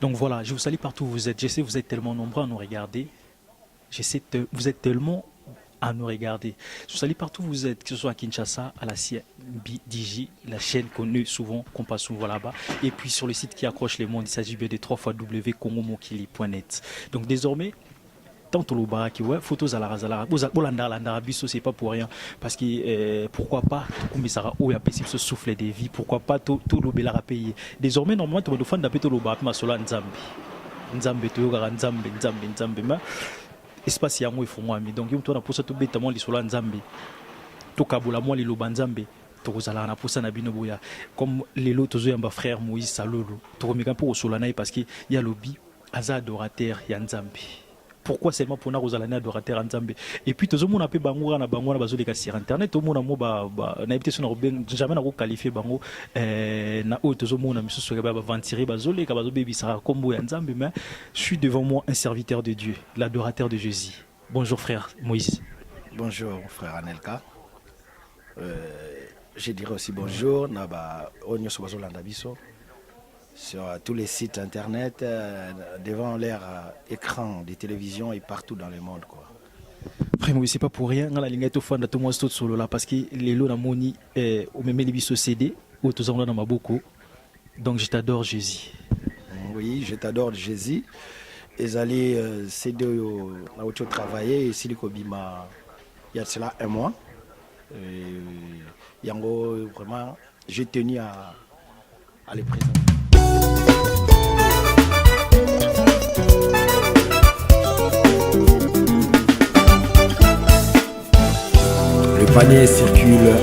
Donc voilà, je vous salue partout où vous êtes. Je sais que vous êtes tellement nombreux à nous regarder. Vous êtes tellement à nous regarder. Je vous salue partout où vous êtes, que ce soit à Kinshasa, à la CBDJ, la chaîne connue souvent, qu'on passe souvent là-bas. Et puis sur le site qui accroche les mondes, il s'agit bien de 3 fois www.congomokili.net. Donc désormais, tant au Lobaraki, ouais, photos à la Razala, Bisso, c'est pas pour rien. Parce que pourquoi pas, comme ça, où il y a possible ce souffle de vie, pourquoi pas tout le Bélara payé. Désormais, normalement, tu vas faire d'appeler tout le Lobaraki, mais sur Nzambi. Nzambi, tu vas Nzambi, Nzambi, Nzambi, mais espace yango ifungwa mi donc yum to na posa to beta mo lisola Nzambi. To kabula mo li loba Nzambi. To kozala na posa na bino boya. Comme lelo tozo yamba frère Moïse Salolo. To komika pour osola na parce que y a lobby aza adorateur ya Nzambi. Pourquoi seulement pour nous allons adorateur en Nzambe et puis tout le monde a pu bango na bango na bazoli ka sur internet tout le monde a mo ba na évité son robin jamais na ko qualifier bango na o tout le monde a miso ba ventirer bazoli ka bazo baby sara kombo ya Nzambe mais je suis devant moi un serviteur de Dieu, l'adorateur de Jésus. Bonjour frère Moïse. Bonjour frère Anelka. Je dirais aussi bonjour na ba onyo so bazolanda biso sur tous les sites internet, devant leur écran de télévision et partout dans le monde, quoi. Frère Moïse, c'est pas pour rien, la ligne est au fond de tout le monde solo là parce que les lots moni au même les biso CD ou tous en dans ma beaucoup. Donc je t'adore Jésus. Oui, je t'adore Jésus. Et allez CD na autre travailler ici le Kobima il y a cela un mois. Yango vraiment j'ai tenu à les présenter. Le panier circule.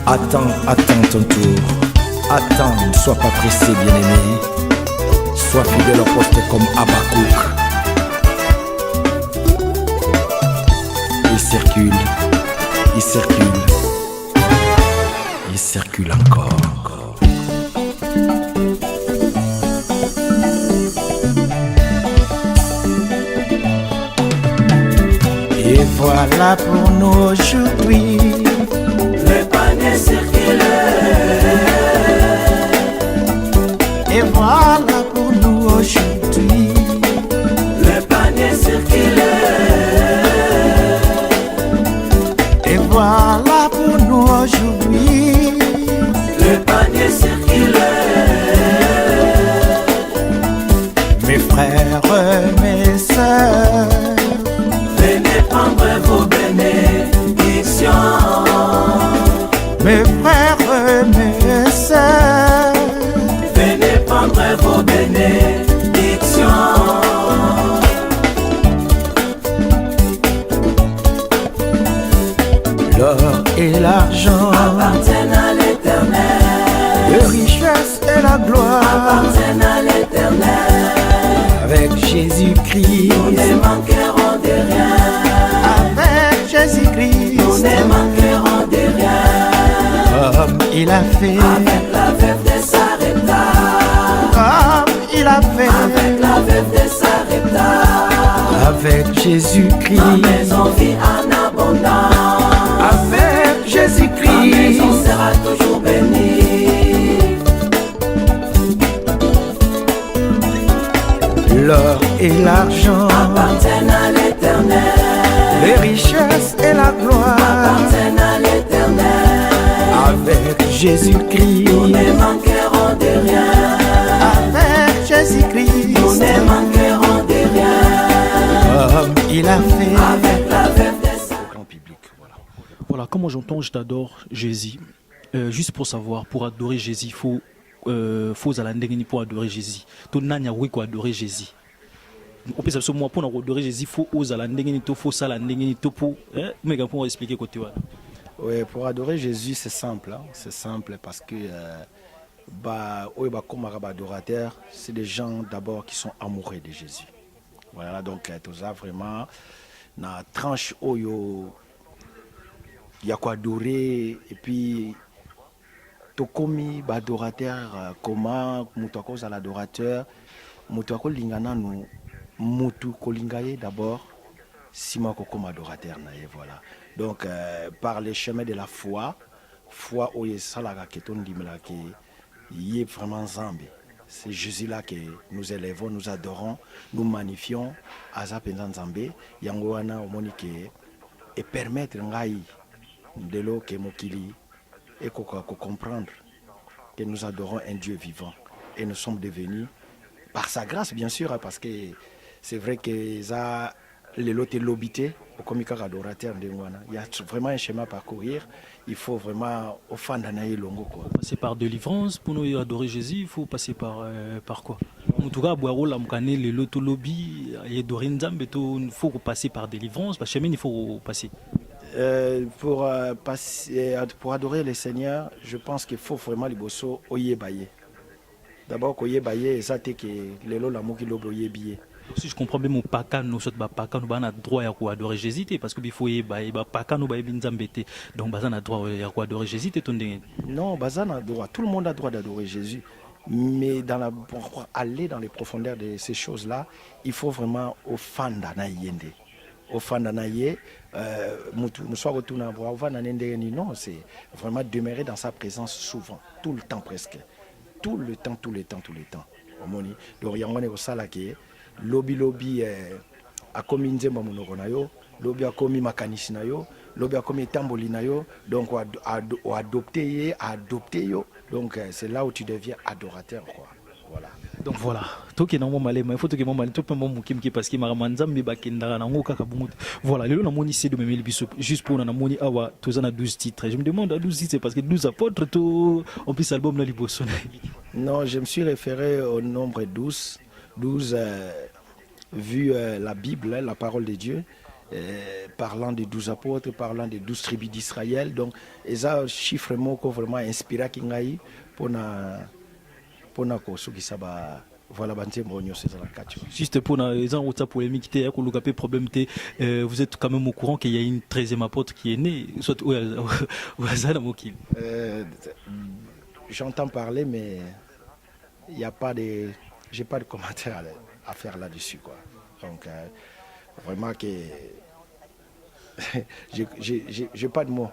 Attends ton tour. Attends, ne sois pas pressé, bien-aimé. Sois fidèle au poste comme Habakkuk. Il circule, il circule, il circule encore. Et voilà pour nous aujourd'hui. Le panier circule. Et voilà pour nous aujourd'hui. Le panier circule. Et voilà pour nous aujourd'hui. Le panier circule. Mes frères, mes sœurs, venez prendre vos bénédictions. mes frères, mes sœurs, Venez prendre vos bénédictions. l'or et l'argent, Appartiennent à l'Éternel. les richesses et la gloire, Appartiennent à l'Éternel. avec Jésus-Christ, Nous ne manquerons de rien. avec Jésus-Christ, Nous ne manquerons de rien. comme il a fait, Avec la veuve de Sarepta. comme il a Avec fait, la veuve de Sarepta. avec Ma Jésus-Christ, maison vit en abondance. avec Ma Jésus-Christ, maison sera toujours bénie. l'or et l'argent, Appartiennent à l'Éternel. les richesses et la gloire, Appartiennent à l'Éternel. avec Jésus-Christ, Nous ne manquerons de rien. avec Jésus-Christ, Nous ne manquerons de rien. comme il a fait, Avec la veuve de Sarepta. Au grand public, voilà. Voilà, comment j'entends je t'adore Jésus. Juste pour savoir, pour adorer Jésus, faut aller pour adorer Jésus. Tout nanya oui quoi adorer Jésus. On peut savoir moi pour adorer Jésus, faut oser la ndengeni to faut ça la ndengeni to pour mais pour expliquer côté voilà. Oui, pour adorer Jésus, c'est simple. Hein. C'est simple parce que comme adorateur, c'est des gens d'abord qui sont amoureux de Jésus. Voilà, donc tout ça vraiment, na tranche oyo, il y a quoi adorer et puis tokomi adorateur comment mutako à l'adorateur, mutako lingana nous mutu kolingaye d'abord, simako comme adorateur nae voilà. Donc par les chemins de la foi oyo salaga keton dimela ke yé vraiment Nzambe. c'est Jésus-là que nous élevons, nous adorons, nous magnifions. Aza penza nzambe, yango wana omoni ke et permettre ngai de l'eau que mokili et comprendre que nous adorons un Dieu vivant et nous sommes devenus par sa grâce bien sûr hein, parce que c'est vrai que ça les lots lobité au comika adorateur de Ngwana. Il y a vraiment un schéma à parcourir. Il faut vraiment au fan d'anaï longo quoi. Passer par délivrance pour nous adorer Jésus, il faut passer par quoi? En tout cas, boiro la mukane le loto lobby et dorinzam beto il faut passer par délivrance, parce que il faut passer. Pour adorer le Seigneur, je pense qu'il faut vraiment les bosso oyebaye. D'abord oyebaye ça te que les lots la moki lobo oyebiye. Si je comprends bien mon paka nous sommes paka nous bana droit à quoi adorer Jésus parce que il faut paka nous ba binzambete donc bazana droit à quoi adorer Jésus ton. Non, bazana droit, tout le monde a droit d'adorer Jésus. Mais pour aller dans les profondeurs de ces choses-là, il faut vraiment au fan d'anaïende. Au fan d'anaïe, nous sommes retournés à voir non, c'est vraiment demeurer dans sa présence souvent, tout le temps presque. Tout le temps. Donc, il y a un ça là qui est lobby a commis nzemba monoko na yo, lobby a commis makanisi na yo, lobby a commis tamboli na yo, donc on adopté yo. Donc c'est là où tu deviens adorateur quoi. Voilà. Donc voilà, toi qui es dans mon malais, il faut que mon malais, toi pas mon mukim qui parce qu'il m'a ramené bakindara na ngoka kabumut. Voilà, le nom moni c'est de me bisop juste pour na moni awa tous en 12 titres. Je me demande à 12 titres c'est parce que 12 apôtres tout en plus album là liboson. Non, je me suis référé au nombre 12 vu la Bible, la parole de Dieu, parlant des 12 apôtres, parlant des 12 tribus d'Israël. Donc, et ça, chiffre vraiment inspiré Kingaï pour voilà, juste pour les gens où polémique, problème, vous êtes quand même au courant qu'il y a une 13e apôtre qui est née, soit j'entends parler, mais il n'y a pas de. J'ai pas de commentaire à faire là-dessus, quoi. Donc, vraiment que. j'ai pas de mots.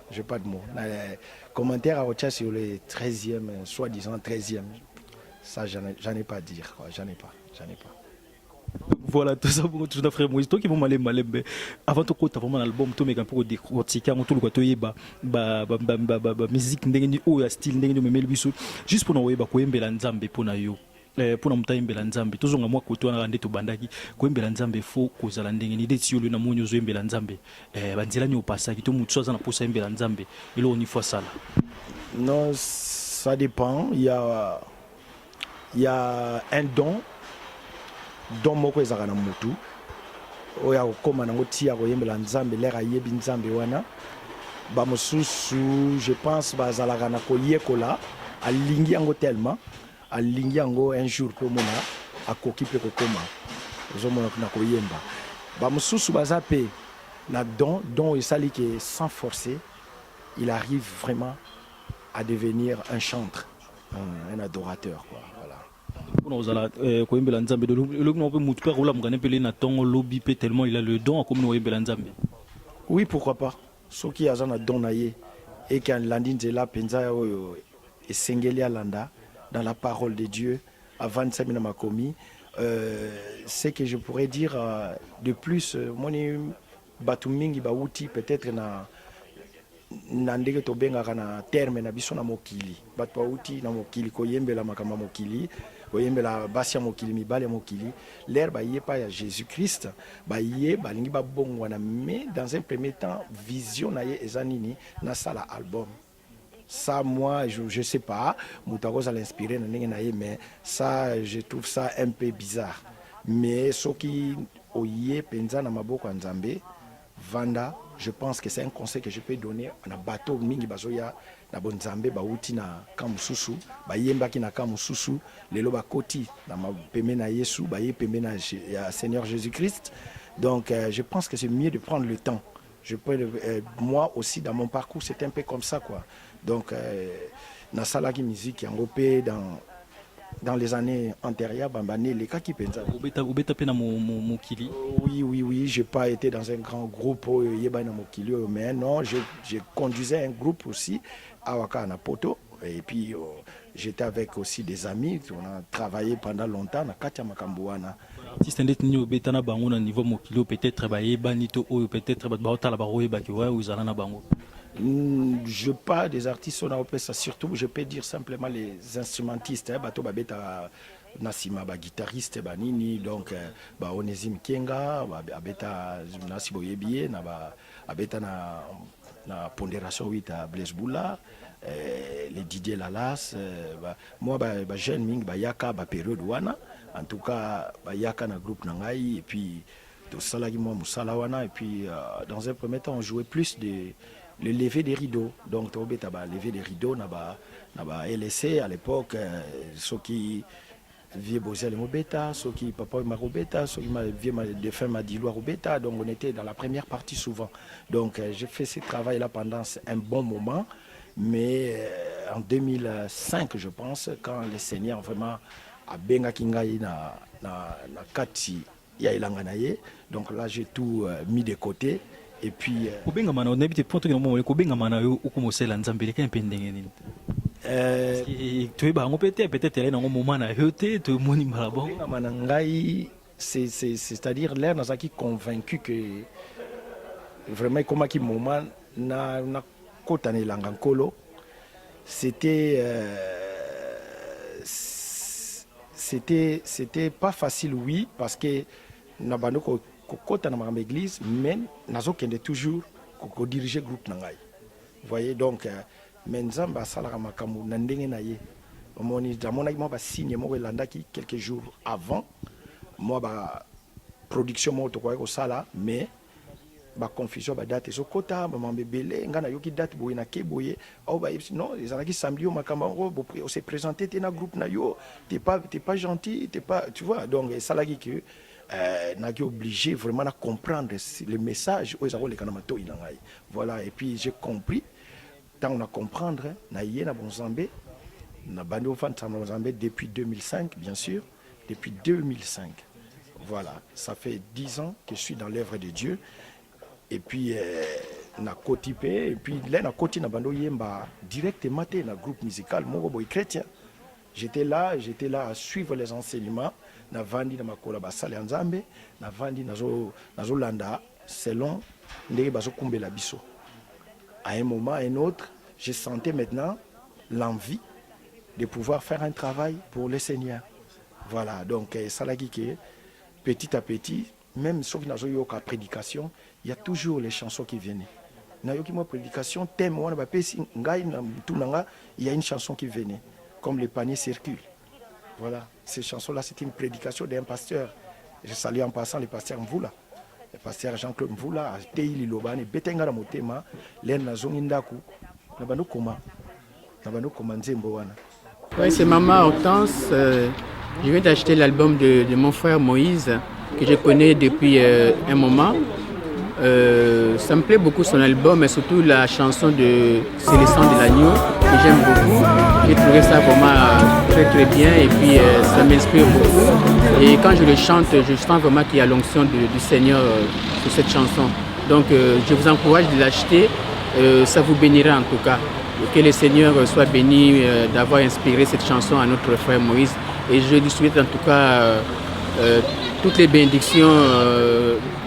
Commentaire à Ocha sur le 13e, soi-disant 13e, ça, j'en ai pas à dire, quoi. J'en ai pas. Voilà, tout ça pour tout ça frère Moïse toi qui vont mal avant tout tu as vraiment l'album tout mais quand pour décortiquer tout le quoi toi ba musique ndenge o ya style ndenge me mel biso juste pour nous ba ko yembela nzambe pour na yo pour na muta yembela nzambe tozonga mwa ko to na rande to bandaki ko yembela nzambe fo ko zala ndenge ni deti yo na monyo zo yembela nzambe banzela ni opasaki to mutu za na posa yembela nzambe elo oni fois ça là. Non, ça dépend, il y a un don moko ezaka na mutu oya kokoma nango tia koyembela nzambe lera yebi nzambe wana ba mosusu je pense bazalaka na koyekola alingi yango tellement alingi yango un jour po mona akoki pe kokoma ozomona na koyemba ba mosusu baza pe na don esali ke sans forcer il arrive vraiment à devenir un chanteur, un adorateur quoi. Voilà. Koyembela nzambe de le on peut mutu per ola mgane pele na tongo lobby pe tellement il a le don comme koyembela nzambe. Oui, pourquoi pas. Soki azana don na ye et quand landinzela penza oyo esengeli alanda dans la parole de Dieu avant de s'amener ma commis c'est que je pourrais dire de plus moni batu mingi bauti peut-être na ndenge tobengaka na terme na biso na mokili bato bauti na mokili koyembela makamba mokili koyembela basi ya mokili mibale ya mokili l'air baye pa ya Jésus-Christ baye balingi babongwana mais dans un premier temps vision na ye eza nini na sala album ça moi je sais pas mutakoza l'inspirer na ndenge na ye mais ça je trouve ça un peu bizarre mais soki oye penza na maboko ya Nzambe vanda. Je pense que c'est un conseil que je peux donner à bateau mingi bazoya na bonzambe bauti na kamususu bayembaki na kamususu lelo bakoti na peme na Yesu baye peme na Seigneur Jésus-Christ. Donc je pense que c'est mieux de prendre le temps. Moi aussi dans mon parcours c'est un peu comme ça quoi. Donc na salaki musique yango pe dans les années antérieures, les cas qui pensent. Oui, j'ai pas été dans un grand groupe, mais non, je conduisais un groupe aussi à Waka na Poto, et puis j'étais avec aussi des amis, on a travaillé pendant longtemps na Katia Makambouana. Artiste ndeti ni obetana bango na niveau mokilo peut-être ba nito oyo peut-être ba otala ba roye ba ki wa uzala na bango. Je parle des artistes, on a opé ça surtout, je peux dire simplement les instrumentistes, bato babeta Nassima ba guitariste ba nini, donc ba Onésime Kenga, ba abeta Nasibo Yebie, na ba abeta na pondération 8 à Blaise Boula, les Didier Lalas, moi ba jeune ming ba yaka ba période wana, en tout cas ba yaka na groupe nangai et puis tout ça là moi musala wana et puis dans un premier temps on jouait plus le lever des rideaux, donc tobeta ba lever des rideaux na ba LSC à l'époque ceux qui vieux Bozel Mobeta, ceux qui papa Marobeta, ceux qui vieux défunt Madilou Robeta, donc on était dans la première partie souvent. Donc j'ai fait ce travail là pendant un bon moment, mais en 2005 je pense, quand les seigneurs vraiment a benga kingai na kati ya ilanganaye, donc là j'ai tout mis de côté. Et puis kubenga mana on habite point que moment kubenga mana yo ukumosela nzambele ka mpendenge nini tu es bango peut-être là dans un moment na yote tu moni malabo mana ngai c'est-à-dire là nous qui convaincu que vraiment comment qui moment na kota ne langa nkolo c'était pas facile, oui, parce que na bando ko kota na ma église, mais nazo kende toujours ko diriger groupe nangai. Vous voyez, donc menzamba salara makamu na ndenge na ye. Omoni damona mo ba signe mo landa ki quelques jours avant moi ba production mo to ko sala, mais ba confusion ba date so kota ba mambebele ngana yoki date boye na ke boye au ba non les anaki samedi au makambo bo on s'est présenté t'es na groupe na yo t'es pas gentil, t'es pas, tu vois, donc ça là que n'a obligé vraiment à comprendre le message aux arôles les kanamato ilangai. Voilà, et puis j'ai compris tant on a comprendre na yé na bonzambé na bando fan na bonzambé depuis 2005 bien sûr, depuis 2005. Voilà, ça fait 10 ans que je suis dans l'œuvre de Dieu. Et puis na kotipé et puis là na koti na bando yemba directement na groupe musical mon boy chrétien. J'étais là à suivre les enseignements na vandi na makola basale nzambe na vandi nazo landa selon ndenge bazo kumbela biso. À un moment et un autre, je sentais maintenant l'envie de pouvoir faire un travail pour le Seigneur. Voilà, donc ça l'a dit petit à petit, même sauf dans la prédication, il y a toujours les chansons qui viennent. Dans la prédication, thème, il y a une chanson qui venait, comme le panier circule. Voilà, ces chansons-là, c'était une prédication d'un pasteur. Je salue en passant le pasteur Mvoula. Le pasteur Jean-Claude Mvoula, Teili Lobane, Betengara Motema, Len Nazongindaku, Nabano Koma, Nabano Koma Nzembo wana. Oui, c'est Maman Hortense. Je viens d'acheter l'album de mon frère Moïse, que je connais depuis un moment. Ça me plaît beaucoup son album, et surtout la chanson de C'est le sang de l'agneau, que j'aime beaucoup. J'ai trouvé ça vraiment très très bien, et puis ça m'inspire beaucoup. Et quand je le chante, je sens vraiment qu'il y a l'onction du Seigneur sur cette chanson. Donc je vous encourage de l'acheter, ça vous bénira en tout cas. Que le Seigneur soit béni d'avoir inspiré cette chanson à notre frère Moïse. Et je lui souhaite en tout cas toutes les bénédictions,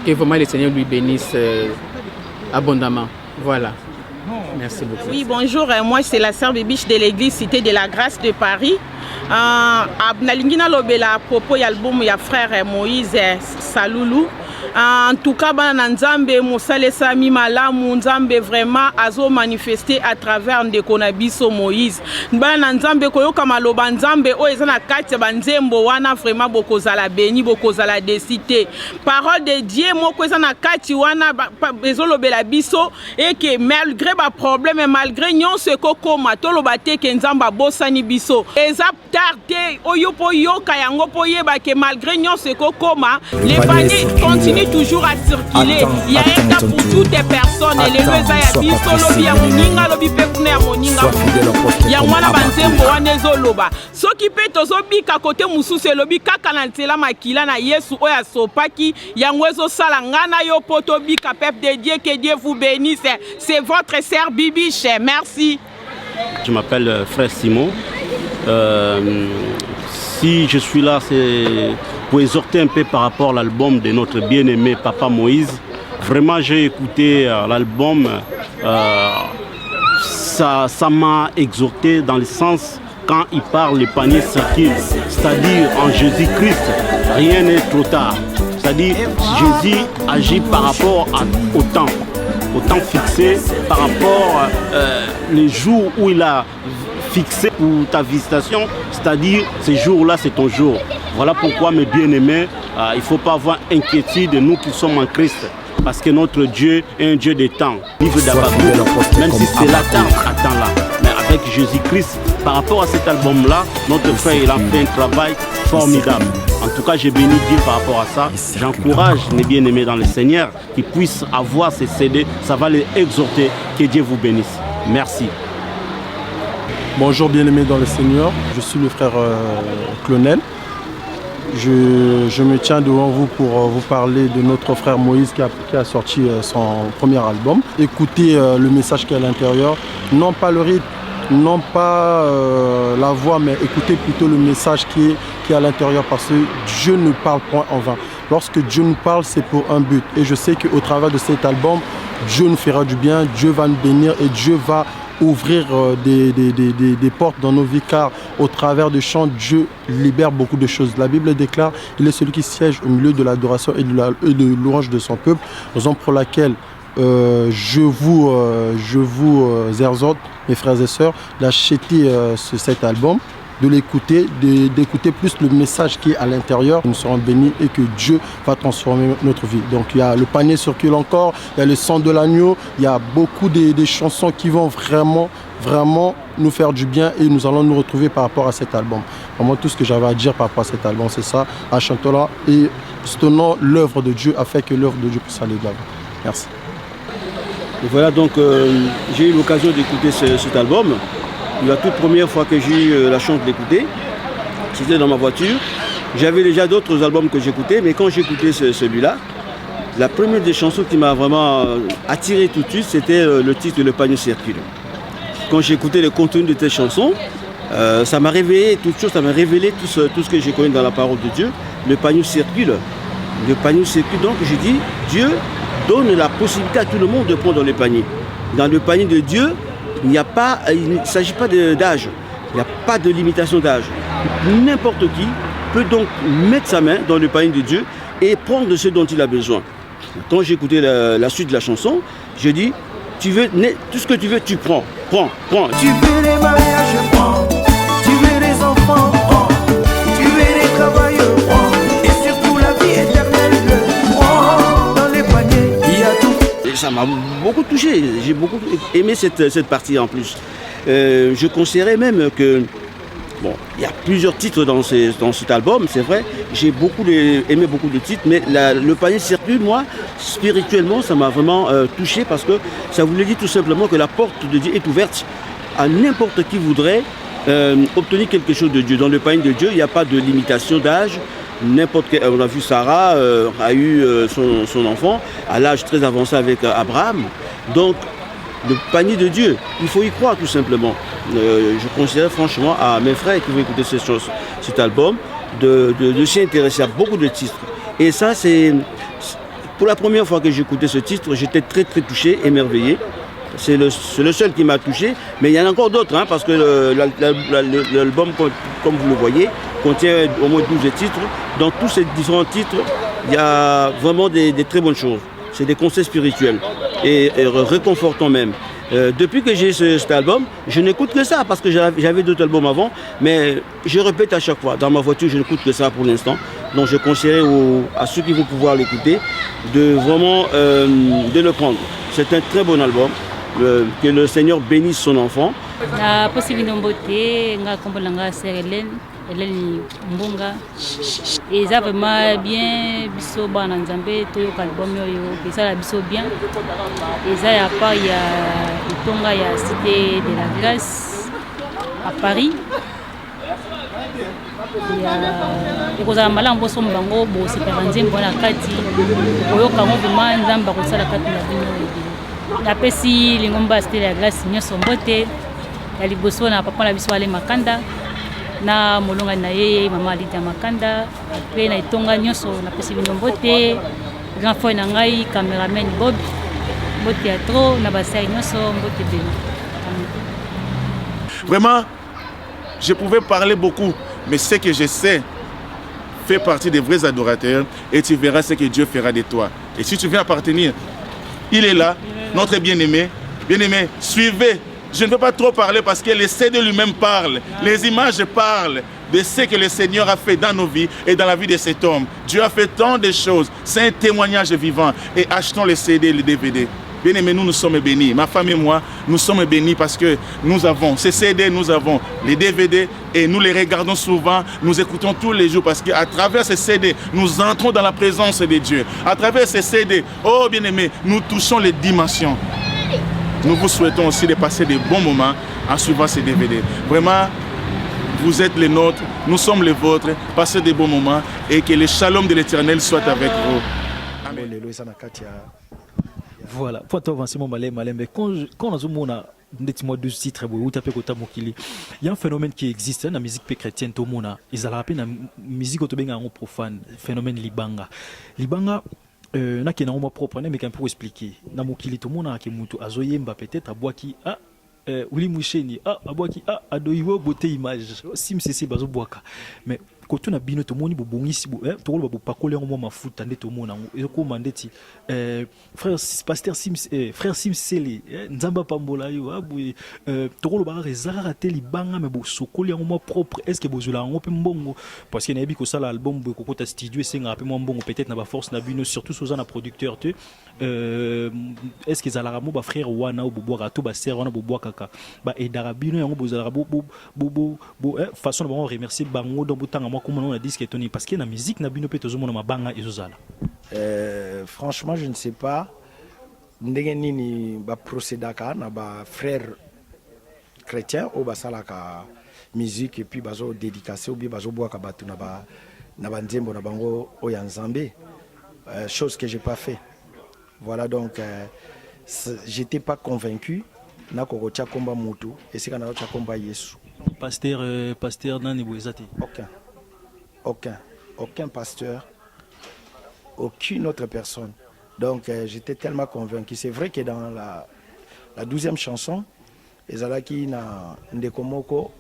que vraiment le Seigneur lui bénisse abondamment. Voilà. Merci beaucoup. Oui, bonjour. Moi, c'est la sœur Bibiche de l'église Cité de la Grâce de Paris. Nalingina lobela propos y'album ya frère Moïse Saloulou. En tout cas, Nzambe Moussale Sami Malamu Nzambe vraiment azo manifesté à travers Ndekonabiso Moïse. Nzambe koyoka maloba Nzambe o ezana kati banzembo wana vraiment bokozala béni bokozala décité. Parole de Dieu moko ezana kati wana bezolobela biso et que malgré ba problème malgré nyonso kokoma toloba te ke Nzamba bosani biso. Eza tardé oyopo yoka yango po yeba que malgré nyonso kokoma l'évangile continue toujours à circuler. Il y a un temps pour toutes les personnes. Et les deux à biso lobi ya moninga lobi pekune ya moninga. Ya mwana banzembo wanezo loba. So ki pe tozo bika kote mususu lobi kaka na ntela makila na Yesu oya sopaki yango ezo sala ngana yo poto bika peuple de Dieu, que Dieu vous bénisse. C'est votre sœur Bibiche. Merci. Je m'appelle Frère Simon. Si je suis là, c'est pour exhorter un peu par rapport à l'album de notre bien-aimé Papa Moïse. Vraiment, j'ai écouté l'album, ça m'a exhorté dans le sens quand il parle le panier circule, c'est-à-dire en Jésus-Christ, rien n'est trop tard. C'est-à-dire Jésus agit par rapport au temps fixé, par rapport les jours où il a fixé pour ta visitation, c'est-à-dire ces jours-là, c'est ton jour. Voilà pourquoi, mes bien-aimés, il ne faut pas avoir inquiétude de nous qui sommes en Christ. Parce que notre Dieu est un Dieu des temps. Livre d'Abacuc, même si c'est l'attente, attends-là. Mais avec Jésus-Christ, par rapport à cet album-là, notre frère il a fait un travail formidable. En tout cas, j'ai béni Dieu par rapport à ça. J'encourage mes bien-aimés dans le Seigneur qui puissent avoir ces CD. Ça va les exhorter. Que Dieu vous bénisse. Merci. Bonjour bien-aimés dans le Seigneur. Je suis le frère Clonel. Je me tiens devant vous pour vous parler de notre frère Moïse qui a sorti son premier album. Écoutez le message qui est à l'intérieur, non pas le rythme, non pas la voix, mais écoutez plutôt le message qui est à l'intérieur, parce que Dieu ne parle point en vain. Lorsque Dieu nous parle, c'est pour un but. Et je sais qu'au travers de cet album, Dieu nous fera du bien, Dieu va nous bénir et Dieu va ouvrir des portes dans nos vies, car au travers des chants, Dieu libère beaucoup de choses. La Bible déclare, il est celui qui siège au milieu de l'adoration et de louange de son peuple, raison pour laquelle je vous exhorte, mes frères et sœurs, d'acheter cet album, de l'écouter, d'écouter plus le message qui est à l'intérieur. Nous serons bénis et que Dieu va transformer notre vie. Donc il y a le panier circule encore, il y a le sang de l'agneau, il y a beaucoup de chansons qui vont vraiment nous faire du bien et nous allons nous retrouver par rapport à cet album. Vraiment tout ce que j'avais à dire par rapport à cet album, c'est ça. Achantons-la et soutenons l'œuvre de Dieu afin que l'œuvre de Dieu puisse aller de l'avant. Merci. Et voilà, donc j'ai eu l'occasion d'écouter cet album. La toute première fois que j'ai eu la chance d'écouter, c'était dans ma voiture. J'avais déjà d'autres albums que j'écoutais, mais quand j'écoutais celui-là, la première des chansons qui m'a vraiment attiré tout de suite, c'était le titre Le panier circule. Quand j'écoutais le contenu de ces chansons, ça m'a réveillé toute chose, ça m'a révélé tout ce que j'ai connu dans la parole de Dieu. Le panier circule. Le panier circule, donc j'ai dit, Dieu donne la possibilité à tout le monde de prendre le panier. Dans le panier de Dieu, il ne s'agit pas d'âge, il n'y a pas de limitation d'âge. N'importe qui peut donc mettre sa main dans le panier de Dieu et prendre ce dont il a besoin. Quand j'ai écouté la suite de la chanson, je dis, tu veux, tout ce que tu veux, tu prends. Tu veux les mariages, je prends. Tu veux les enfants, prends. Tu veux les travailleurs, prends. Et surtout la vie éternelle, prends. Dans les paniers, il y a tout. Et ça m'a beaucoup touché, j'ai beaucoup aimé cette partie en plus. Je considérais même que, bon, il y a plusieurs titres dans cet album, c'est vrai. J'ai aimé beaucoup de titres, mais le panier circule, moi, spirituellement, ça m'a vraiment touché parce que ça voulait dire tout simplement que la porte de Dieu est ouverte à n'importe qui voudrait obtenir quelque chose de Dieu. Dans le panier de Dieu, il n'y a pas de limitation d'âge. N'importe quel, on a vu Sarah a eu son enfant à l'âge très avancé avec Abraham. Donc, le panier de Dieu, il faut y croire tout simplement. Je considère franchement à mes frères qui vont écouter cet album de s'y intéresser à beaucoup de titres. Et ça, c'est pour la première fois que j'ai écouté ce titre, j'étais très très touché, émerveillé. C'est le seul qui m'a touché, mais il y en a encore d'autres, hein, parce que l'album, comme vous le voyez, contient au moins 12 titres. Dans tous ces différents titres, il y a vraiment des très bonnes choses. C'est des conseils spirituels et réconfortants même. Depuis que j'ai cet album, je n'écoute que ça, parce que j'avais d'autres albums avant, mais je répète à chaque fois, dans ma voiture, je n'écoute que ça pour l'instant. Donc je conseillerais à ceux qui vont pouvoir l'écouter de vraiment de le prendre. C'est un très bon album. Que le Seigneur bénisse son enfant. La possibilité de nga kombola nga sœur Hélène Mbunga. Et ça vraiment bien biso bana nzambe to yo album yo ça la biso bien. Et ça ya pas il y a tonga ya cité de la Grâce à Paris. Et koza malambo so mbango bo se peranzem bona kati. Oyo kango vraiment nzamba ko sala kati na bino. Napesi lingomba cité la Grâce nyonso mbote ya liboso na papa na biso ale makanda na molonga na ye mama Lydia Makanda pe na itonga nyonso na pesi bino mbote grand frère na ngai cameraman Bob mbote ya trop na basai nyonso mbote beno. Vraiment, je pouvais parler beaucoup, mais ce que je sais fait partie des vrais adorateurs et tu verras ce que Dieu fera de toi. Et si tu veux appartenir, il est là, notre bien-aimé. Bien-aimé, suivez. Je ne veux pas trop parler parce que le CD lui-même parle. Les images parlent de ce que le Seigneur a fait dans nos vies et dans la vie de cet homme. Dieu a fait tant de choses. C'est un témoignage vivant. Et achetons les CD et les DVD. Bien-aimés, nous sommes bénis. Ma femme et moi, nous sommes bénis parce que nous avons ces CD, nous avons les DVD et nous les regardons souvent, nous écoutons tous les jours parce qu'à travers ces CD, nous entrons dans la présence de Dieu. À travers ces CD, oh bien-aimés, nous touchons les dimensions. Nous vous souhaitons aussi de passer de bons moments en suivant ces DVD. Vraiment, vous êtes les nôtres, nous sommes les vôtres. Passez de bons moments et que le shalom de l'Éternel soit avec vous. Amen. Voilà, pour toi avancer mon malin, mais quand on a moi deux titres, il y a un phénomène qui existe dans la musique chrétienne, tout le monde. Ils ont rappelé la musique profane, phénomène libanga. Libanga, na qui est normal propre, mais quand pour expliquer, na mokili tout le monde a qui mutu azoyemba peut-être à bois qui a Uli Moucheni a bois qui a adoiwo beauté image, sim c'est bazo boaka, mais quand on a bien tout le monde bobongisi bo tout le monde pakoler en moment foot ande tout le monde et commandé ti frère pasteur Sim frère Sim Seli nzamba pambola yo abou tout le monde rezara teli banga mais bo sokoli en moment propre est-ce que bozula en pe mbongo parce que na bi ko sala album bo ko ta studio c'est nga pe mbongo peut-être na ba force na bino surtout sous un producteur tu est-ce que zala mo ba frère wana ou bo rato ba ser wana bo kaka ba et darabino yango bozala bo façon de remercier bango dans botanga comment on a dit que Tony parce que la musique n'a bino peto zomo na mabanga ezozala. Franchement je ne sais pas ndenge nini ba procédaka na ba frère chrétien ou basalaka musique et puis bazo dédicacer ou bien bazo boaka batu na ba nzembo na bango oya nzambe chose que j'ai pas fait. Voilà donc j'étais pas convaincu na kokocha komba mutu et c'est kana kocha komba Yesu. Pasteur nani boezati. Aucun pasteur, aucune autre personne. Donc j'étais tellement convaincu. C'est vrai que dans la 12e chanson, Ezalaki na Ndekomoko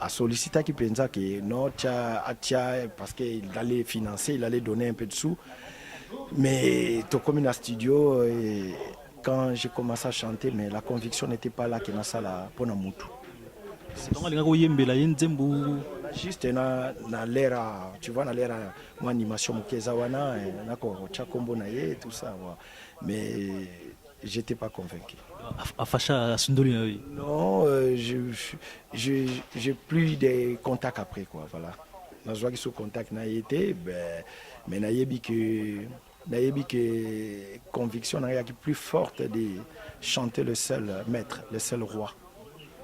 a sollicité qui pensa que non, parce qu'il allait financer, il allait donner un peu de sous. Mais tout comme dans studio, et quand j'ai commencé à chanter, mais la conviction n'était pas là que ça la pour Namutu. Juste na l'era, tu vois, na l'era animation mukezawana na ko chakombo na ye tout ça, mais j'étais pas convaincu. Non, j'ai plus de contacts après quoi, voilà. Na joie qui sous contact na été, mais na yebi que conviction na qui plus forte de chanter le seul maître, le seul roi.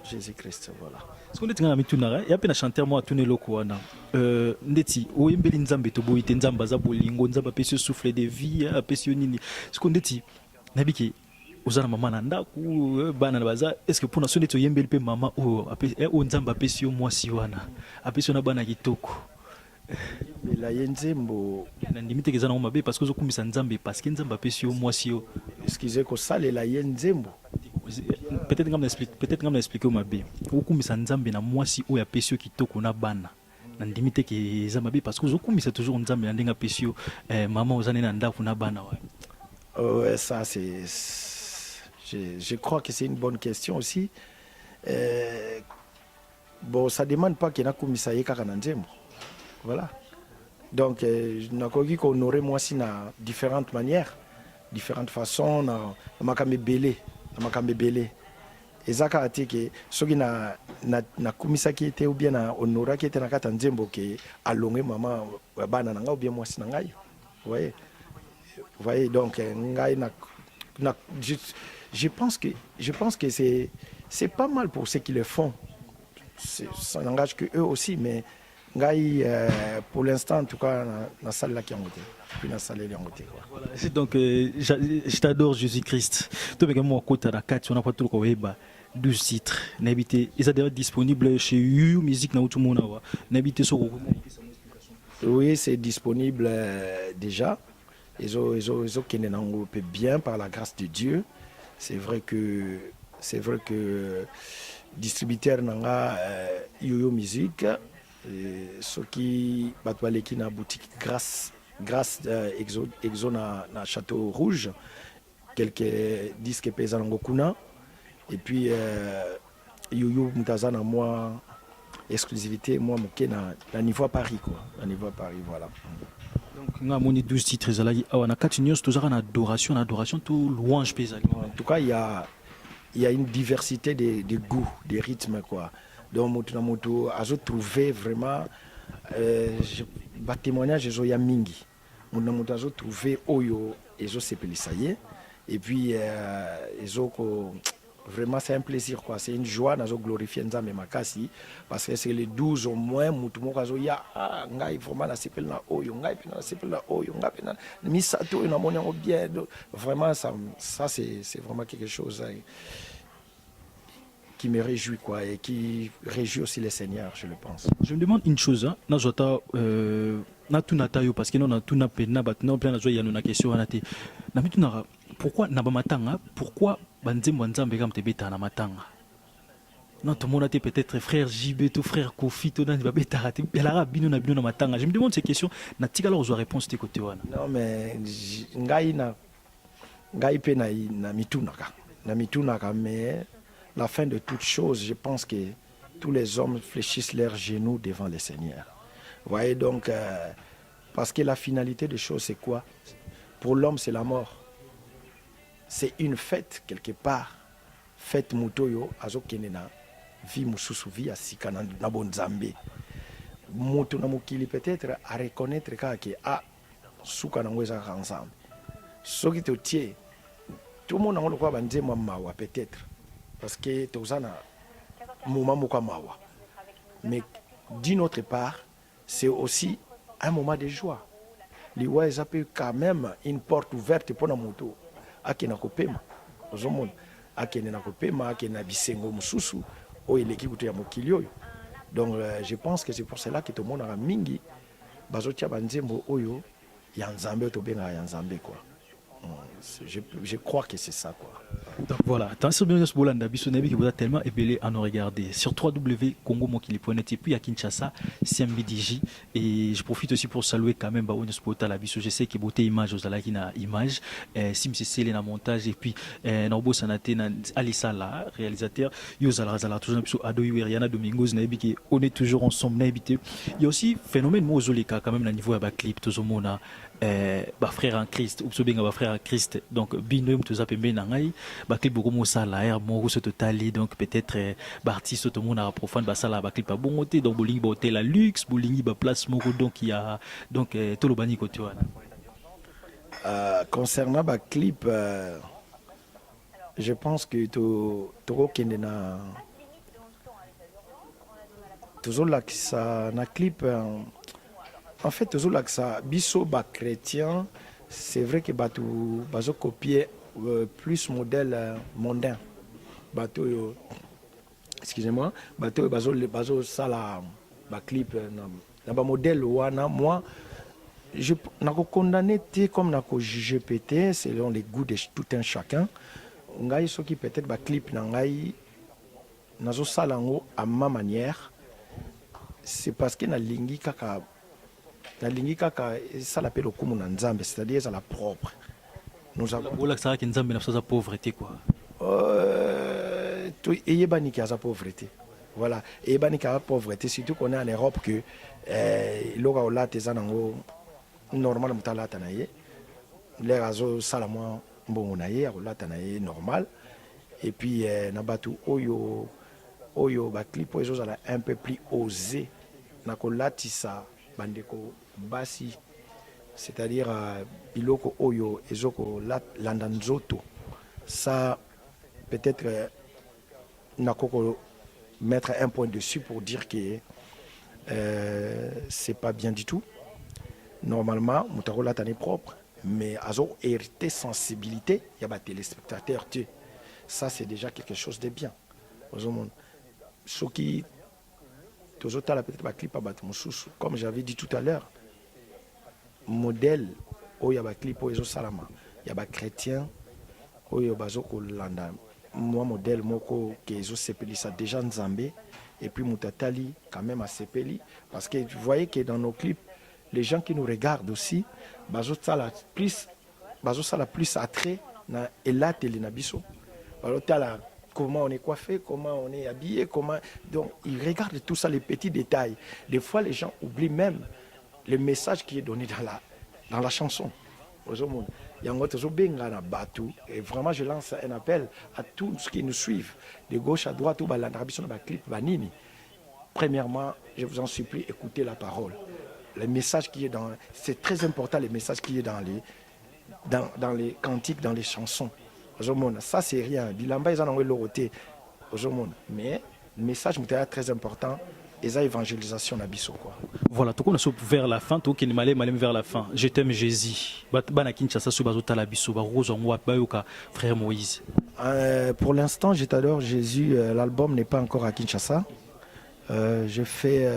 Jésus-Christ, voilà. Ce qu'on est en train de faire, chanteur moi tourner lokoana. Ndeti, oyembeli nzambe to boite nzamba za bolingo nzamba pesi souffle de vie, pesi nini. Ce qu'on dit, nabiki ozana mama na ndaku bana baza est-ce que pour na sonneto yembeli pe mama o nzamba pesi yo mwasi wana. Apesi na bana kitoko. La yenzembo na limite ke zana mabe parce que ozokumisa nzambe parce que nzamba pesi yo mwasi yo. Excusez ko sale la yenzembo. Peut-être que m'expliquer ma bé ou kumisa nzambe na mwasi o ya pesio kitoko na bana na ndimite ke zamabe parce que zokumisa toujours nzambe na ndenga pesio maman ozane na ndaku na bana ouais ça c'est je crois que c'est une bonne question aussi bon ça demande pas que na kumisa ye kaka na nzembo voilà donc na koki ko honorer mwasi na différentes manières différentes façons na makambe belé makambe belé ezaka atike soki na kumisa qui était ou bien na honora qui était na kata nzembo ke alonge mama bana na nga ou bien mwasi na ngai vous voyez donc ngai na je pense que c'est pas mal pour ceux qui le font, ça n'engage que eux aussi, mais pour l'instant en tout cas na salle là qui en côté puis na salle là en côté voilà. Donc je t'adore Jésus-Christ to be mo kota na kati on a pas tout ko weba 12 titres. N'habitez, ils sont déjà disponibles chez You Music na tout le monde. N'habitez sur. Oui, c'est disponible déjà. Ils ont bien par la grâce de Dieu. C'est vrai que distributeur nanga You Music, ceux qui battent qui na boutique grâce Exo na Château Rouge, quelques disques pesants en Kuna. Et puis, Yoyo Mutazana, moi, exclusivité, moi, na niveau à Paris, quoi. Na niveau à Paris, voilà. Donc, on a 12 titres, on a 4 news, tout ça, en adoration, tout louange pesant. En tout cas, il y a une diversité de goûts, des rythmes, quoi. Donc, Moto a trouvé vraiment, témoignage, il y a Mingi. Moto a trouvé Oyo, et je sais pas ça y est. Et puis, vraiment, c'est un plaisir, quoi. C'est une joie de glorifier Nzambe Makasi parce que c'est les 12 au moins. Vraiment, ça c'est vraiment quelque chose qui me réjouit, quoi, et qui réjouit aussi les seigneurs, je le pense. Je me demande une chose, hein. Parce que nous avons question. Pourquoi Nabamatanga? Pourquoi Banzembo Nzambe comme Tebeta na matanga? Non, tout le monde a peut-être frère JB, tout frère Kofi, tout le monde a bino na matanga. Je me demande ces questions. Na tika la réponse de côté wana. Non mais ngai pe na mitunaka. Na mitunaka, mais la fin de toute chose, je pense que tous les hommes fléchissent leurs genoux devant le Seigneur. Vous voyez donc, parce que la finalité des choses, c'est quoi? Pour l'homme, c'est la mort. C'est une fête quelque part. Fête mutoyo azokenena vi mususu vi asika na bonzambe. Muto na mukili peut-être à reconnaître que suka na ngweza ensemble. Soki te tie tout le monde a le quoi banze mawa peut-être parce que tozana moment moko mawa. Mais d'une autre part, c'est aussi un moment de joie. Les ouais ça peut quand même une porte ouverte pour na moto. Akena kopema ozomona akena kopema akena bisengo mususu o eleki kutu ya mokili oyo. Donc je pense que c'est pour cela que tout le monde a mingi bazotia banzembo oyo ya nzambe to benga ya nzambe, quoi. Je crois que c'est ça, quoi. Donc voilà, attention bien ce Bolanda Bissonebi qui vous a tellement épelé à nous regarder sur www.congo-mokili.net et puis à Kinshasa, CMBDJ. Et je profite aussi pour saluer quand même Baounes Spota la Bisso. Je sais que beauté image aux alaki na image, Sim Cécile na montage et puis Norbo Sanate na Alissa la réalisateur. Yo Zala toujours Bisso Ado Yana Domingos Nabi qui on est toujours ensemble n'habité. Il y a aussi phénomène Mozolika quand même na niveau à clip Tozomona frère en Christ ou bien frère en Christ. Donc binoum tout ça peut bien nangai ba clip beaucoup mosala air mo so totali, donc peut-être artiste tout le monde a profane ba sala ba clip ba bon côté, donc bolingi ba hôtel à luxe, bolingi ba place moko, donc il y a donc tout le bani côté wana. Concernant ba clip, je pense que to kende na toujours là que ça na clip. En fait, toujours là que ça biso ba chrétien, c'est vrai que bato bazo copier plus modèle mondain. Bateau, excusez-moi, bateau bazo sala ba clip na ba modèle wana. Moi, je n'ako condamné comme n'ako jugé pété selon les goûts de tout un chacun. Ngai so qui peut-être ba clip na ngai nazo sala ngo à ma manière. C'est parce que na lingi kaka ça l'appelle au kumu na nzambe, c'est-à-dire ça la propre. Nous avons là ça qui nzambe na sa pauvreté, quoi. Eyebani ki sa pauvreté. Voilà, eyebani ki sa pauvreté, surtout qu'on est en Europe que loka ola tezanango normal mutala tanaye. Les razo salamo mbongo naye ola tanaye normal. Et puis na batu oyo ba clip oyo za un peu plus osé na kolatisa bandeko basi, c'est-à-dire biloko oyo ezoko landa nzoto. Ça peut-être nakoko mettre un point dessus pour dire que c'est pas bien du tout. Normalement mutako la tane propre, mais azo hérité sensibilité, il y a ba téléspectateurs, ça c'est déjà quelque chose de bien. ozomona soki tozotala peut-être baclip ya bato mosusu comme j'avais dit tout à l'heure modèle oyo ya baclip oyo ezosalama ya bachrétien oyo bazokolanda mwa modèle moko ke ezosepelisa déjà nzambe et puis mutatali quand même asepeli parce que vous voyez que dans nos clips les gens qui nous regardent aussi bazosala plus attrait na elateli na biso bazotala comment on est coiffé, comment on est habillé, comment... Donc, ils regardent tout ça, les petits détails. Des fois, les gens oublient même le message qui est donné dans la chanson. Et vraiment, je lance un appel à tous ceux qui nous suivent, de gauche à droite, ou clip Vanini. Premièrement, je vous en supplie, écoutez la parole. Le message qui est dans... C'est très important, le message qui est dans les cantiques, dans les chansons. Ça c'est rien. Bilamba ils en ont l'oroté. Mais le message est très important. Et ça évangélisation nabiso quoi. Voilà, tout qu'on vers la fin, tout qui malé vers la fin. Je t'aime Jésus. Bana Kinshasa sur bazota la biso ba rose en wa bayoka frère Moïse. Pour l'instant, je t'adore Jésus, l'album n'est pas encore à Kinshasa. Je fais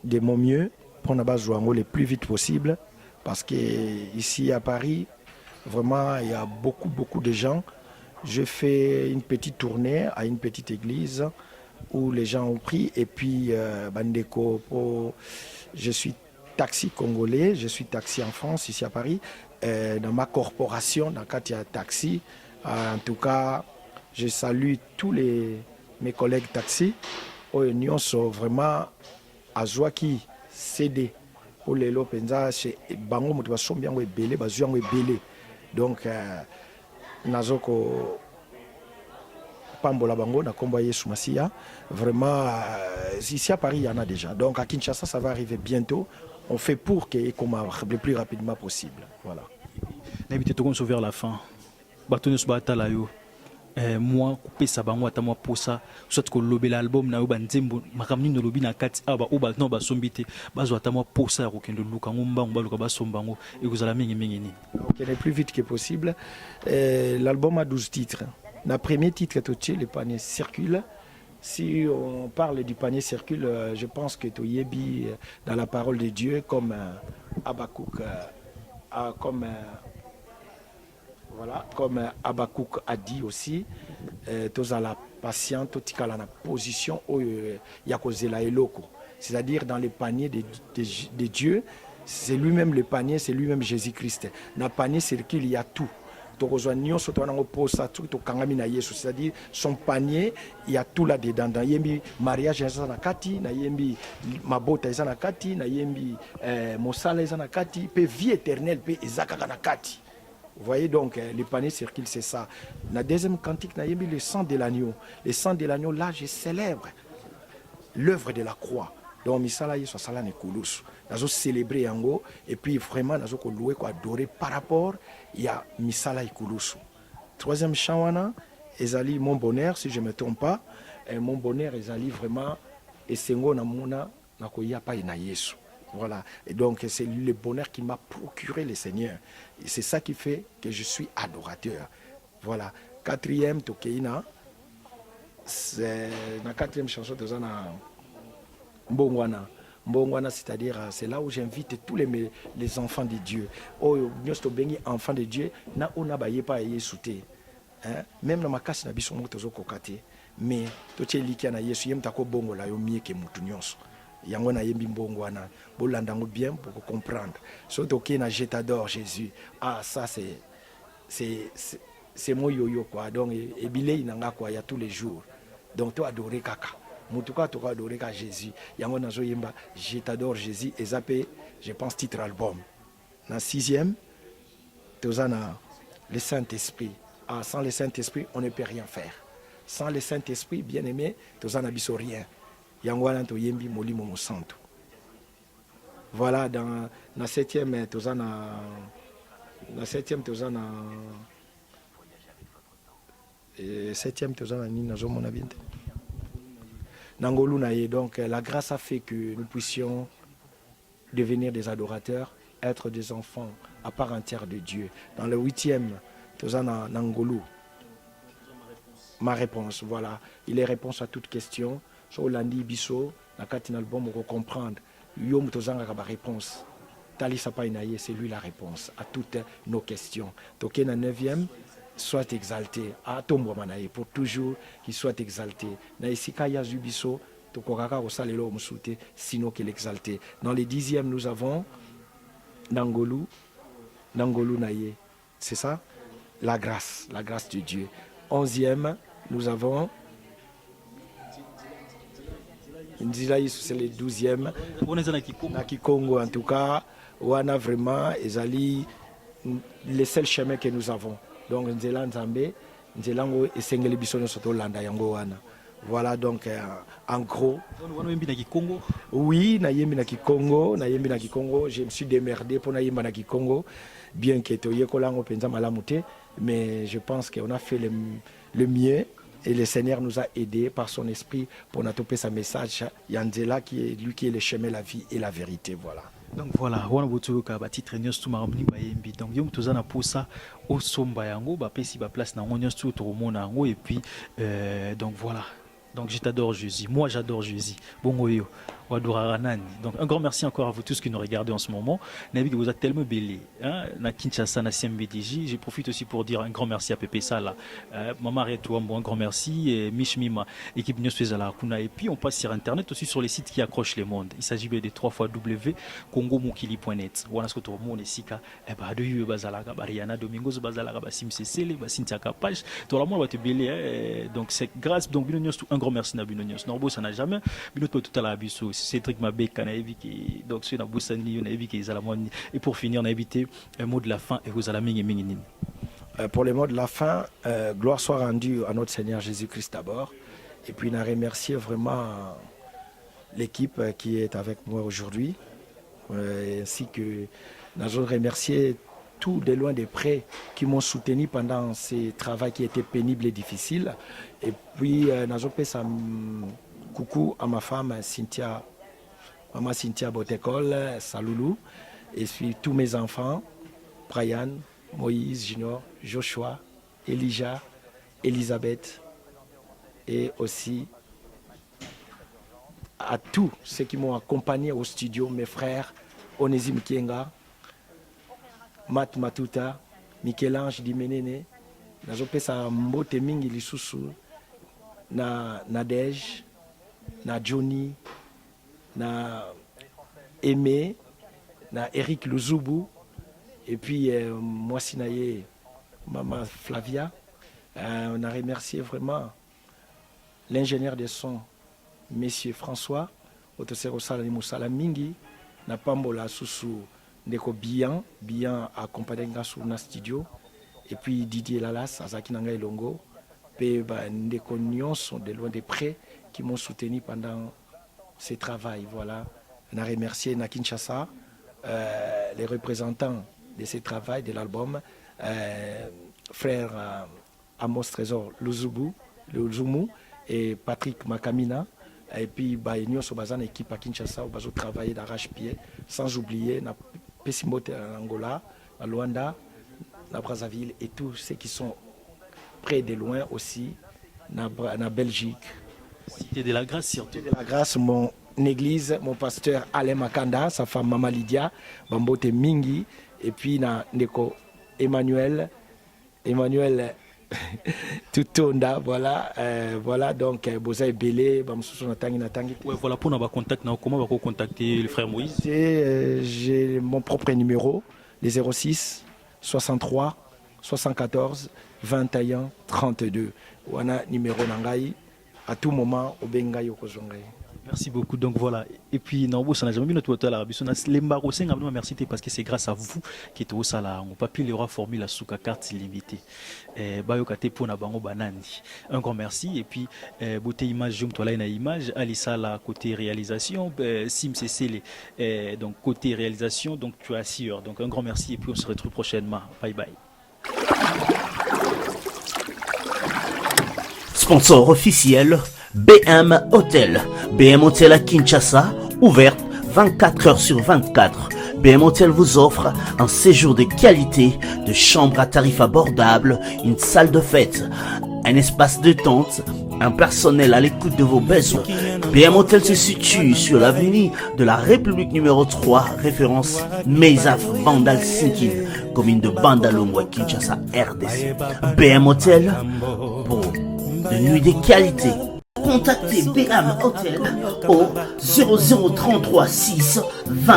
de mon mieux pour na jouer le plus vite possible parce que ici à Paris vraiment, il y a beaucoup de gens. Je fais une petite tournée à une petite église où les gens ont pris. Et puis, Bandeko, je suis taxi congolais, je suis taxi en France, ici à Paris. Dans ma corporation, dans Katia Taxi. En tout cas, je salue tous mes collègues taxi. Nous sommes vraiment à Zouaki, CD. Pour les Lopenza, c'est Bango Moutouasombian ou Belé, Bazouan ou Belé. Donc, Nazoko Pambola Bango, Nakomba Yesu Masia. Vraiment, ici à Paris, il y en a déjà. Donc, à Kinshasa, ça va arriver bientôt. On fait pour que le plus rapidement possible. Voilà. N'habitez tout comme vers la fin. Batoune Subata Layo. Moi, couper ça, moi, t'as moi pour ça. Soit que l'album na uba nzembo, makamni no lobi na kati aba uba no ba sombite. Bazo t'as moi pour ça, okendo luka ngomba ngomba luka ba sombango. Et vous allez mingi ni. Ok, le plus vite que possible. L'album a 12 titres. Le premier titre, le panier circule. Si on parle du panier circule, je pense que Toyebi, dans la parole de Dieu, comme Habakkuk, comme Habakkuk a dit aussi, tous à la patience, tous à la position où Yakozela Eloko. C'est-à-dire dans le panier de Dieu, c'est lui-même le panier, c'est lui-même Jésus-Christ. Dans le panier circule, il y a tout. C'est-à-dire son panier, il y a tout là-dedans. Dans yembi mariage nakati, na yembi mabota nakati, na yembi mosala nakati, pe vie éternelle pe ezakaka nakati. Vous voyez donc, le panier circule, c'est ça. La deuxième cantique, na yembi le sang de l'agneau. Le sang de l'agneau, là, je célèbre l'œuvre de la croix. Donc, misala yeso sala ne kulus. Nazo célébrer yango et puis vraiment nazo ko louer ko adorer par rapport il y a misala ikulusu. Troisième chawana, ezali mon bonheur si je me trompe pas. Et mon bonheur ezali vraiment esengo na mona na ko ya pa na Yesu. Voilà. Et donc c'est le bonheur qui m'a procuré le Seigneur. Et c'est ça qui fait que je suis adorateur. Voilà. Quatrième tokeina, c'est la quatrième chanson de Zana Mbongwana. Mbongwana, c'est-à-dire, c'est là où j'invite tous les enfants de Dieu. Oh, nous sommes enfants de Dieu, na ona baye pa yesute. Même dans ma casse na biso moto zo kokate, mais to tcheliki na Yesu yem tako bongo la yo mie ke mutu nyonso. Yango na yembi mbongwana, bolandango bien pour comprendre. Surtout que na je t'adore Jésus. Ah, ça c'est mon yo-yo quoi. Donc et bilei nanga quoi, il y a tous les jours. Donc toi adorer kaka. Mutuka to adorer ka Jésus. Yango nazo yemba je t'adore Jésus et zappé, je pense titre album. Na sixième, tozana le Saint-Esprit. Ah, sans le Saint-Esprit, on ne peut rien faire. Sans le Saint-Esprit, bien aimé, tozana biso rien. Yangwana to yembi molimo mo santo. Voilà, dans la septième, tozana ni nazo mona bien. Nangolu naye, donc la grâce a fait que nous puissions devenir des adorateurs, être des enfants à part entière de Dieu. Dans le huitième, tozana Nangolu. ma réponse. Voilà, il est réponse à toute question. So landi biso na kati na album pour comprendre. Yo mutozanga ka ba réponse. Tali Sapainaye, c'est lui la réponse à toutes nos questions. Toké na 9e, soit exalté. À Tombo Manaye, pour toujours qu'il soit exalté. Na isika ya Zubiso, Tokoraka Osalelo Musute, sinon qu'il exalté. Dans les 10e, nous avons Nangolou Naye. C'est ça? La grâce de Dieu. 11e, nous avons Nzilaïs, c'est le 12e. Na Kikongo, en tout cas, on a vraiment les seuls chemins que nous avons. Donc, Nzela Nzambe, Nzelango et Sengeli Bisono Soto Landa Yango Wana. Voilà donc en gros. Oui, Nayembi na Kikongo, je me suis démerdé pour Nayemba na Kikongo, bien que Toye Kolango Penza Malamute, mais je pense qu'on a fait le mieux. Et le Seigneur nous a aidés par son esprit pour nous topper sa message. Yanzela qui est lui qui est le chemin, la vie et la vérité. Voilà. Donc voilà, on a beaucoup de titres tout marabni bayembi. Donc yom tozana pour ça au somba yango ba pesi ba place na ngonyos tout au monde yango et puis donc voilà. Donc je t'adore Jésus. Moi j'adore Jésus. Bongoyo. Donc un grand merci encore à vous tous qui nous regardez en ce moment. Nabi vous a tellement bélé. Na Kinshasa na CMBDJ. Je profite aussi pour dire un grand merci à Pépé Sala. Maman Retouambo, un grand merci. Et Mishmima, équipe News Fezala Kuna. Et puis on passe sur internet aussi sur les sites qui accrochent le monde. Il s'agit de www.congomukili.net. Wana ce que tout le monde est sika. De Yu Bazalaga, Bariana Domingos Bazalaga, Bassim Cécile, Bassintia Kapage. Tout le monde va te bélé. Donc c'est grâce. Donc Binonios, un grand merci à Binonios. Norbo, ça n'a jamais. Binot tout à la Abisso. Cédric Mabeka, donc c'est et pour finir, on a évité un mot de la fin et vous allez pour les mots de la fin, gloire soit rendue à notre Seigneur Jésus-Christ d'abord. Et puis, on a remercié vraiment l'équipe qui est avec moi aujourd'hui, ainsi que nous avons remercié tous de loin de près qui m'ont soutenu pendant ce travail qui était pénible et difficile. Et puis, nous avons fait ça. Coucou à ma femme Cynthia, maman Cynthia Botekol, Saloulou, et puis tous mes enfants, Brian, Moïse, Junior, Joshua, Elijah, Elisabeth, et aussi à tous ceux qui m'ont accompagné au studio, mes frères, Onésime Kienga, Matt Matuta, Michel-Ange Dimenene, Nazopesa Mbote Mingi Lisusu, Nadej, na Johnny, na Aimé, na Eric Luzubu, et puis moi Sinaye, maman Flavia. On a remercié vraiment l'ingénieur de son, monsieur François, Otosero Salani Moussala Mingi, na Pambola Susu Ndeko Bian accompagné sur na studio, et puis Didier Lalas, Azaki Nanga Elongo, et Ndeko Nyon sont de loin de près qui m'ont soutenu pendant ce travail. Voilà. On a remercié na Kinshasa, les représentants de ce travail, de l'album, frère Amos Trésor Luzumu et Patrick Makamina. Et puis, nous sommes en équipe à Kinshasa, où nous travaillons d'arrache-pied, sans oublier na Pesimote en Angola, à Luanda, à Brazzaville, et tous ceux qui sont près de loin aussi, na Belgique. Cité de la Grâce, surtout. Cité de la Grâce, mon église, mon pasteur Alain Makanda, sa femme Mama Lydia, Bambote Mingi, et puis na Neko Emmanuel Tutonda, voilà, voilà donc Bozaï Belé, Bamsoussou Natangi Natangi. Ouais, voilà pour nous contact, comment on va contacter le frère Moïse? J'ai mon propre numéro, les 06 63 74 21 32. Wana numéro Nangai. À tout moment, au Bengaï, au Kozongaï. Merci beaucoup. Donc voilà. Et puis, non, ça n'a jamais vu notre hôtel à l'embargo. Merci parce que c'est grâce à vous qui êtes au salaire. On papier les rois formule la souka carte illimitée. Bayokate pour Nabango Banani. Un grand merci. Et puis, beauté image, j'aime toi là une image. Alissa là côté réalisation. Sim c'est donc côté réalisation. Donc tu assures. Donc un grand merci. Et puis on se retrouve prochainement. Bye bye. Sponsor officiel, BM Hotel. BM Hotel à Kinshasa, ouverte 24 heures sur 24. BM Hotel vous offre un séjour de qualité, de chambres à tarifs abordables, une salle de fête, un espace de détente, un personnel à l'écoute de vos besoins. BM Hotel se situe sur l'avenue de la République numéro 3, référence Meizaf Bandal Sinkin, commune de Bandalongwa, Kinshasa, RDC. BM Hotel pour de nuits de qualité. Contactez BM Hotel au 0033 6 20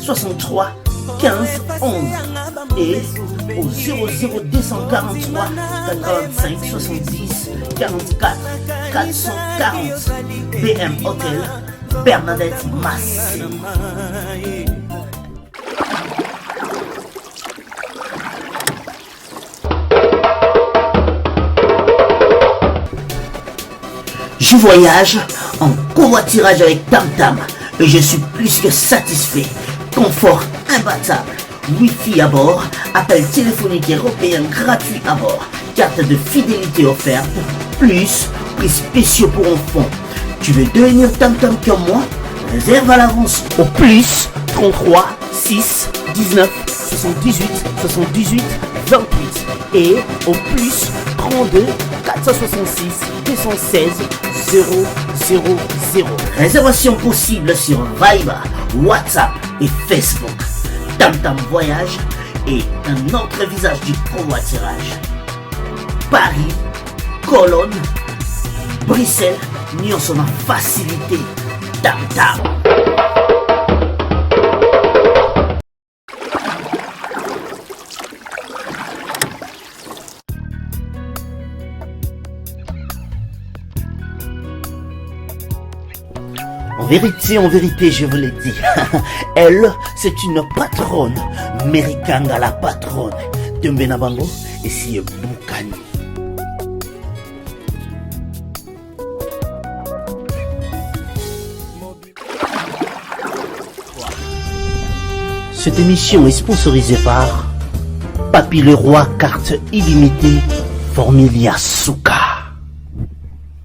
63 15 11 et au 00243 85 70 44 440. BM Hotel, Bernadette Massé. Je voyage en covoiturage avec Tam Tam et je suis plus que satisfait. Confort imbattable, Wi-Fi à bord, appel téléphonique européen gratuit à bord, carte de fidélité offerte, plus prix spéciaux pour enfants. Tu veux devenir Tam Tam comme moi? Réserve à l'avance au plus 33 6 19 78 78 28 et au plus 32 466 216 000. Réservation possible sur Viber, WhatsApp et Facebook. Tam Tam Voyage et un autre visage du covoiturage. Paris, Cologne, Bruxelles, nous sommes en facilité. Tam Tam. En vérité, je vous l'ai dit. Elle, c'est une patronne. Merikanga la patronne. Tembena Bango et si Boukani. Cette émission est sponsorisée par Papy Leroy, carte illimitée, Formilia Souka.